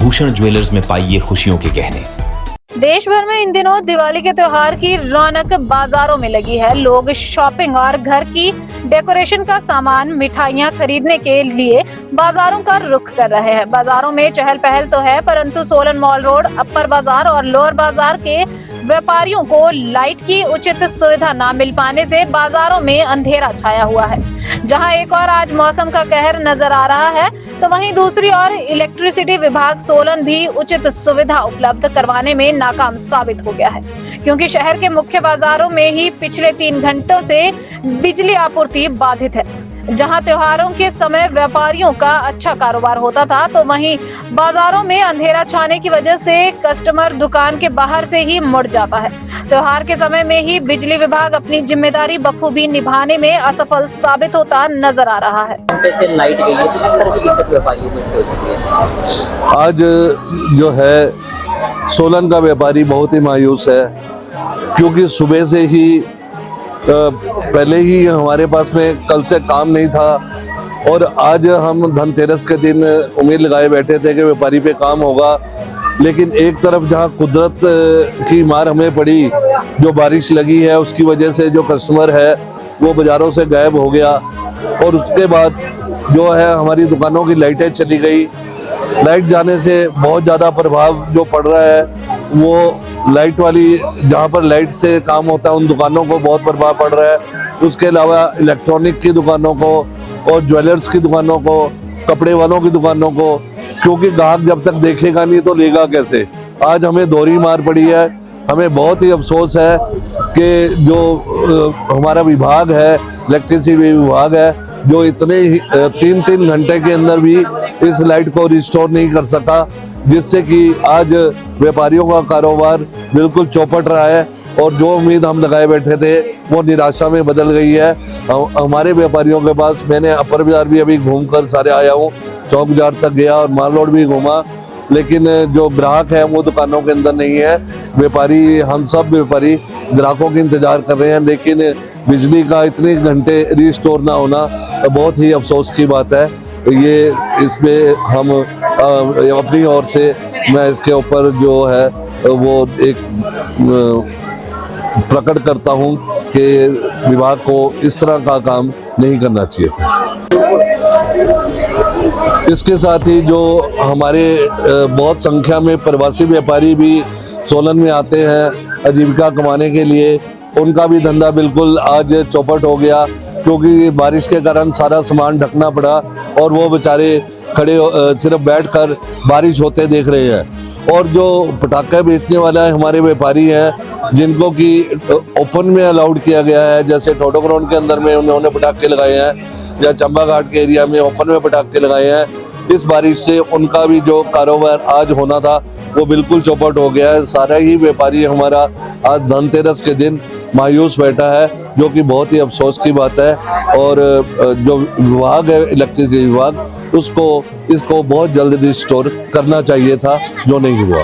Bhushan jewellers में पाइए खुशियों के गहने। देश भर में इन दिनों दिवाली के त्योहार की रौनक बाजारों में लगी है। लोग शॉपिंग और घर की डेकोरेशन का सामान, मिठाइयां खरीदने के लिए बाजारों का रुख कर रहे हैं। बाजारों में चहल पहल तो है, परंतु सोलन मॉल रोड, अपर बाजार और लोअर बाजार के व्यापारियों को लाइट की उचित सुविधा न मिल पाने से बाजारों में अंधेरा छाया हुआ है। जहां एक और आज मौसम का कहर नजर आ रहा है, तो वहीं दूसरी ओर इलेक्ट्रिसिटी विभाग सोलन भी उचित सुविधा उपलब्ध करवाने में नाकाम साबित हो गया है, क्योंकि शहर के मुख्य बाजारों में ही पिछले 3 घंटों से बिजली आपूर्ति बाधित है। जहां त्योहारों के समय व्यापारियों का अच्छा कारोबार होता था, तो वहीं बाजारों में अंधेरा छाने की वजह से कस्टमर दुकान के बाहर से ही मुड़ जाता है। त्योहार के समय में ही बिजली विभाग अपनी जिम्मेदारी बखूबी निभाने में असफल साबित होता नजर आ रहा है। आज जो है सोलन का व्यापारी बहुत ही मायूस है, क्योंकि सुबह से ही पहले ही हमारे पास में कल से काम नहीं था, और आज हम धनतेरस के दिन उम्मीद लगाए बैठे थे कि व्यापारी पे काम होगा। लेकिन एक तरफ जहां कुदरत की मार हमें पड़ी, जो बारिश लगी है उसकी वजह से जो कस्टमर है वो बाज़ारों से गायब हो गया, और उसके बाद जो है हमारी दुकानों की लाइटें चली गई। लाइट जाने से बहुत ज़्यादा प्रभाव जो पड़ रहा है, वो लाइट वाली जहाँ पर लाइट से काम होता है उन दुकानों को बहुत प्रभाव पड़ रहा है। उसके अलावा इलेक्ट्रॉनिक की दुकानों को और ज्वेलर्स की दुकानों को, कपड़े वालों की दुकानों को, क्योंकि ग्राहक जब तक देखेगा नहीं तो लेगा कैसे। आज हमें दोहरी मार पड़ी है। हमें बहुत ही अफसोस है कि जो हमारा विभाग है, इलेक्ट्रिसिटी विभाग है, जो इतने 3 घंटे के अंदर भी इस लाइट को रिस्टोर नहीं कर सका, जिससे कि आज व्यापारियों का कारोबार बिल्कुल चौपट रहा है, और जो उम्मीद हम लगाए बैठे थे वो निराशा में बदल गई है। हमारे व्यापारियों के पास मैंने अपर बाजार भी अभी घूमकर सारे आया हूँ, चौक बाजार तक गया और माल रोड भी घूमा, लेकिन जो ग्राहक है वो दुकानों के अंदर नहीं है। व्यापारी, हम सब व्यापारी ग्राहकों के इंतजार कर रहे हैं, लेकिन बिजली का इतने घंटे रिस्टोर ना होना बहुत ही अफसोस की बात है। ये इसमें हम अपनी ओर से मैं इसके ऊपर जो है वो एक प्रकट करता हूं कि विभाग को इस तरह का काम नहीं करना चाहिए था। इसके साथ ही जो हमारे बहुत संख्या में प्रवासी व्यापारी भी सोलन में आते हैं आजीविका कमाने के लिए, उनका भी धंधा बिल्कुल आज चौपट हो गया, क्योंकि बारिश के कारण सारा सामान ढकना पड़ा और वो बेचारे खड़े सिर्फ बैठकर बारिश होते देख रहे हैं। और जो पटाखे बेचने वाला है, हमारे व्यापारी हैं जिनको कि ओपन में अलाउड किया गया है, जैसे टोटो ग्राउंड के अंदर में उन्होंने पटाखे लगाए हैं, या चंबा घाट के एरिया में ओपन में पटाखे लगाए हैं। इस बारिश से उनका भी जो कारोबार आज होना था वो बिल्कुल चौपट हो गया है। सारा ही व्यापारी हमारा आज धनतेरस के दिन मायूस बैठा है, जो कि बहुत ही अफसोस की बात है। और जो विभाग है, इलेक्ट्रिसिटी विभाग, उसको इसको बहुत जल्द रिस्टोर करना चाहिए था, जो नहीं हुआ।